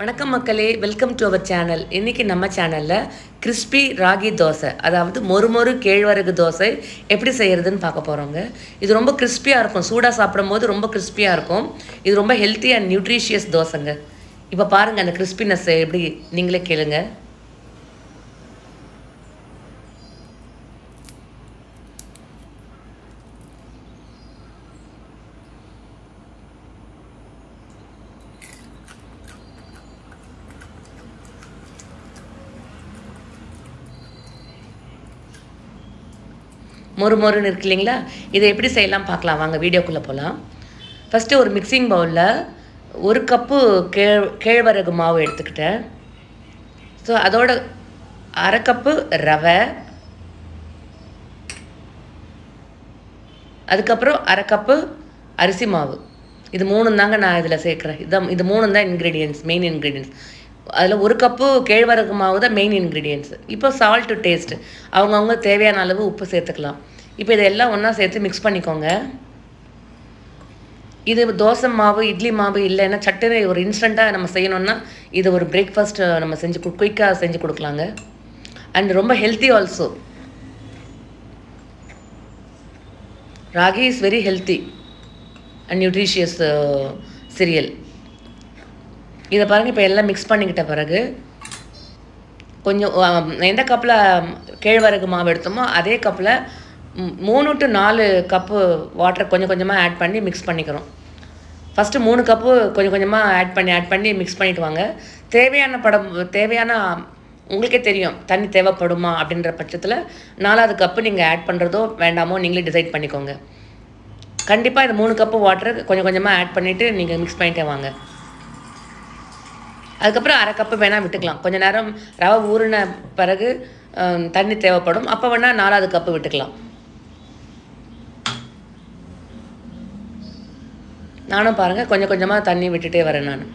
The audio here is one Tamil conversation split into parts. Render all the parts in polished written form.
வணக்கம் மக்களே, வெல்கம் டு அவர் சேனல். இன்றைக்கி நம்ம சேனலில் கிறிஸ்பி ராகி தோசை, அதாவது மொறு கேழ்வரகு தோசை எப்படி செய்கிறதுன்னு பார்க்க போகிறோங்க. இது ரொம்ப கிறிஸ்பியாக இருக்கும். சூடாக சாப்பிடும்போது ரொம்ப கிறிஸ்பியாக இருக்கும். இது ரொம்ப ஹெல்த்தி அண்ட் நியூட்ரிஷியஸ் தோசைங்க. இப்போ பாருங்கள் அந்த கிறிஸ்பினஸ் எப்படி, நீங்களே கேளுங்க. மொறுன்னு இருக்கு இல்லைங்களா? இதை எப்படி செய்யலாம் பார்க்கலாம் வாங்க, வீடியோக்குள்ளே போகலாம். ஃபஸ்ட்டு ஒரு மிக்சிங் பவுலில் 1 கப்பு கேழ்வரகு மாவு எடுத்துக்கிட்டேன். ஸோ அதோட 1/2 கப்பு ரவை, அதுக்கப்புறம் 1/2 கப்பு அரிசி மாவு. இது 3 தாங்க நான் இதில் சேர்க்குறேன். இது 3 தான் இன்க்ரீடியன்ட்ஸ், மெயின் இன்க்ரீடியன்ட்ஸ். அதில் 1 கப்பு கேழ்வரகு மாவு தான் மெயின் இன்க்ரீடியன்ட்ஸ். இப்போ சால்ட்டு டேஸ்ட்டு, அவங்கவுங்க தேவையான அளவு உப்பு சேர்த்துக்கலாம். இப்போ இதெல்லாம் ஒன்றா சேர்த்து மிக்ஸ் பண்ணிக்கோங்க. இது தோசை மாவு, இட்லி மாவு இல்லைன்னா சட்டுன்னு ஒரு இன்ஸ்டண்ட்டாக நம்ம செய்யணுன்னா இது ஒரு பிரேக்ஃபாஸ்ட்டு நம்ம குயிக்காக செஞ்சு கொடுக்கலாங்க. அண்ட் ரொம்ப healthy also. Ragi is very healthy and nutritious serial. இதை பாருங்கள். இப்போ எல்லாம் மிக்ஸ் பண்ணிக்கிட்ட பிறகு கொஞ்சம் எந்த கப்பில் கேழ்வரகு மாவு எடுத்தோமோ அதே கப்பில் 3 to 4 கப்பு வாட்டர் கொஞ்சம் கொஞ்சமாக ஆட் பண்ணி மிக்ஸ் பண்ணிக்கிறோம். ஃபஸ்ட்டு 3 கப்பு கொஞ்சம் கொஞ்சமாக ஆட் பண்ணி மிக்ஸ் பண்ணிவிட்டு வாங்க. தேவையான உங்களுக்கே தெரியும் தண்ணி தேவைப்படுமா அப்படின்ற பட்சத்தில் 4வது கப்பு நீங்கள் ஆட் பண்ணுறதோ வேண்டாமோ நீங்களே டிசைட் பண்ணிக்கோங்க. கண்டிப்பாக இது 3 கப்பு வாட்டர் கொஞ்சம் கொஞ்சமாக ஆட் பண்ணிவிட்டு நீங்கள் மிக்ஸ் பண்ணிட்டே வாங்க. அதுக்கப்புறம் 1/2 கப்பு வேணால் விட்டுக்கலாம். கொஞ்சம் நேரம் ரவை ஊறின பிறகு தண்ணி தேவைப்படும். அப்போ வேணால் 4வது கப்பு விட்டுக்கலாம். நானும் பாருங்கள் கொஞ்சம் கொஞ்சமாக தண்ணி விட்டுட்டே வரேன். நான்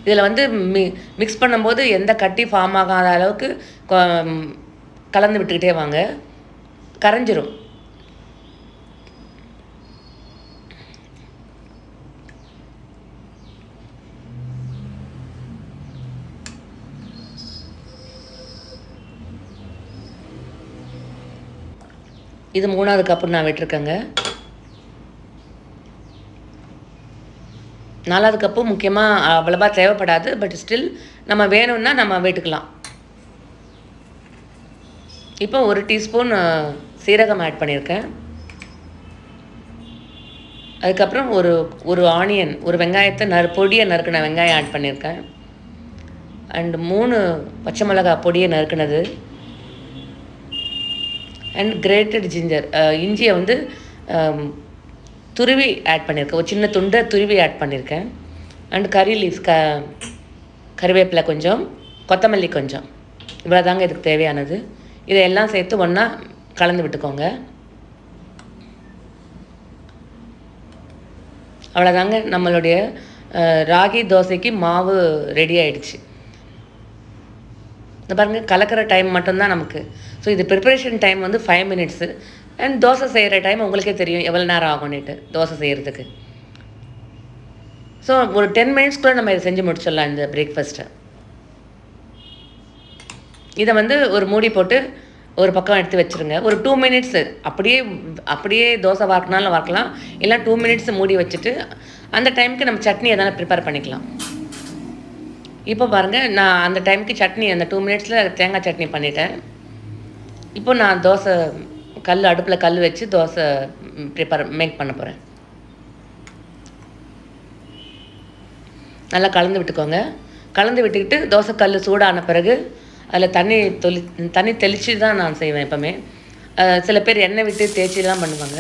இதில் வந்து மிக்ஸ் பண்ணும்போது எந்த கட்டி ஃபார்ம் ஆகாத அளவுக்கு கலந்து விட்டுக்கிட்டே வாங்க, கரைஞ்சிரும். இது 3வது கப்பு நான் விட்டுருக்கேங்க. 4வது கப்பு முக்கியமாக அவ்வளவா தேவைப்படாது. பட் ஸ்டில் நம்ம வேணும்னா நம்ம விட்டுக்கலாம். இப்போ 1 டீஸ்பூன் சீரகம் ஆட் பண்ணியிருக்கேன். அதுக்கப்புறம் ஒரு ஆனியன், ஒரு வெங்காயத்தை பொடியை நறுக்கின வெங்காயம் ஆட் பண்ணியிருக்கேன். அண்ட் 3 பச்சை மிளகாய் பொடியை நறுக்கினது. அண்ட் கிரேட்டட் ஜிஞ்சர், இஞ்சியை வந்து துருவி ஆட் பண்ணியிருக்கேன். ஒரு சின்ன துண்டை துருவி ஆட் பண்ணியிருக்கேன். அண்ட் கறி லீவ்ஸ், கறிவேப்பிலை கொஞ்சம், கொத்தமல்லி கொஞ்சம். இவ்வளோ தாங்க இதுக்கு தேவையானது. இதையெல்லாம் சேர்த்து ஒன்றா கலந்து விட்டுக்கோங்க. அவ்வளோதாங்க, நம்மளுடைய ராகி தோசைக்கு மாவு ரெடி ஆகிடுச்சு. இந்த பாருங்கள், கலக்கிற டைம் மட்டும்தான் நமக்கு. ஸோ இது ப்ரிப்பரேஷன் டைம் வந்து 5 minutes. அண்ட் தோசை செய்கிற டைம் உங்களுக்கே தெரியும் எவ்வளோ நேரம் ஆகும்னுட்டு தோசை செய்கிறதுக்கு. ஸோ ஒரு 10 minutes கூட நம்ம இதை செஞ்சு முடிச்சிடலாம் இந்த பிரேக்ஃபாஸ்ட்டை. இதை வந்து ஒரு மூடி போட்டு ஒரு பக்கம் எடுத்து வச்சுருங்க. ஒரு 2 minutes அப்படியே தோசை வார்க்கினாலும் வார்க்கலாம். இல்லை 2 minutes மூடி வச்சுட்டு அந்த டைமுக்கு நம்ம சட்னி எதனா ப்ரிப்பேர் பண்ணிக்கலாம். இப்போ பாருங்கள், நான் அந்த டைமுக்கு சட்னி அந்த 2 minutesல தேங்காய் சட்னி பண்ணிட்டேன். இப்போ நான் தோசை அடுப்பில் கல் வச்சு தோசை மேக் பண்ண போகிறேன். நல்லா கலந்து விட்டுக்கோங்க. கலந்து விட்டுக்கிட்டு தோசை கல் சூடான பிறகு அதில் தண்ணி தெளித்து தான் நான் செய்வேன் எப்போவுமே. சில பேர் எண்ணெய் விட்டு தேய்ச்சிலாம் பண்ணுவாங்க.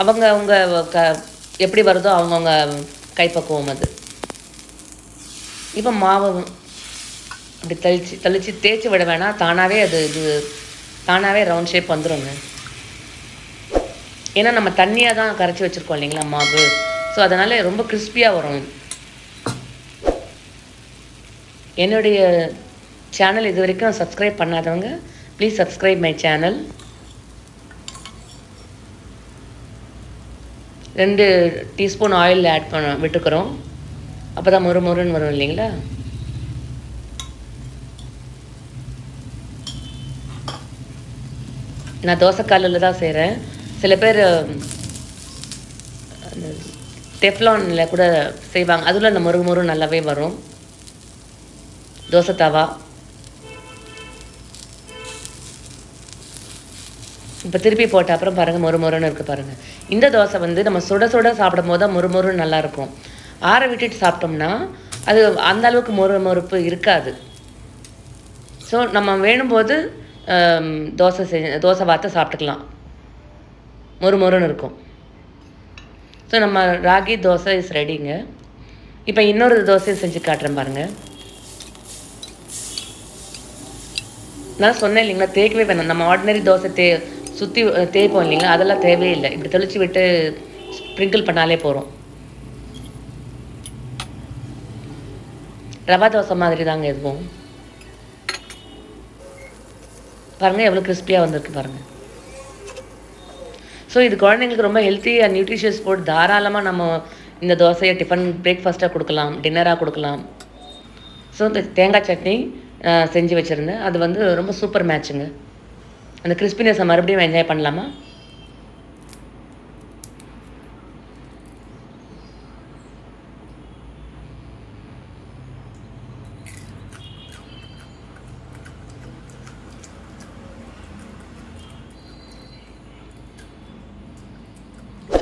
அவங்க எப்படி வருதோ அவங்கவுங்க கைப்பக்குவம் அது. இப்போ மாவு அப்படி தெளித்து தேய்ச்சி விட வேணாம். தானாகவே ரவுண்ட் ஷேப் வந்துடுங்க. ஏன்னா நம்ம தண்ணியாக தான் கரைச்சி வச்சுருக்கோம் இல்லைங்களா மாவு. ஸோ அதனால் ரொம்ப கிறிஸ்பியாக வரும். என்னுடைய சேனல் இது வரைக்கும் சப்ஸ்கிரைப் பண்ணாதவங்க please subscribe my channel. 2 teaspoon oil add விட்டுக்கிறோம். அப்போ தான் மொறு மொறுன்னு வரும் இல்லைங்களா? நான் தோசைக்கல்லில் தான் செய்கிறேன். சில பேர் அந்த டெஃப்லானில் கூட செய்வாங்க. அதில் அந்த மொறு மொறு நல்லாவே வரும். தோசை தவா. இப்போ திருப்பி போட்ட அப்புறம் பாருங்கள் மொறு மொறுன்னு இருக்குது பாருங்கள். இந்த தோசை வந்து நம்ம சுட சுட சாப்பிடும் போது தான் மொறு மொறுன்னு நல்லாயிருக்கும். ஆற விட்டுட்டு சாப்பிட்டோம்னா அது அந்த அளவுக்கு மொறு மொறுப்பு இருக்காது. ஸோ நம்ம வேணும்போது தோசை வார்த்தை சாப்பிட்டுக்கலாம். மொறு மொறுன்னு இருக்கும். ஸோ நம்ம ராகி தோசை இஸ் ரெடிங்க. இப்போ இன்னொரு தோசையை செஞ்சு காட்டுறேன் பாருங்கள். நான் சொன்னேன் இல்லைங்களா, தேய்க்கவே வேணாம். நம்ம ஆர்டினரி தோசை சுற்றி தேய்ப்போம் இல்லைங்களா, அதெல்லாம் தேவையே இல்லை. இப்படி தெளித்து விட்டு ஸ்ப்ரிங்கிள் பண்ணாலே போகிறோம். ரவா தோசை மாதிரி தாங்க எதுவும். பாருங்கள் எவ்வளோ கிறிஸ்பியாக வந்திருக்கு பாருங்கள். ஸோ இது குழந்தைங்களுக்கு ரொம்ப ஹெல்த்தி அண்ட் நியூட்ரிஷியஸ் ஃபுட். தாராளமாக நம்ம இந்த தோசையை டிஃபன் பிரேக்ஃபாஸ்ட்டாக கொடுக்கலாம், டின்னராக கொடுக்கலாம். ஸோ இந்த தேங்காய் சட்னி செஞ்சு வச்சுருந்தேன். அது வந்து ரொம்ப சூப்பர் மேட்சுங்க. அந்த கிறிஸ்பினஸை மறுபடியும் என்ஜாய் பண்ணலாமா?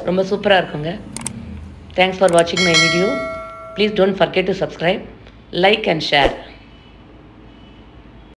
ரொம்ப சூப்பராக இருக்குங்க. தேங்க்ஸ் ஃபார் வாட்சிங் my video. Please don't forget to subscribe, like and share.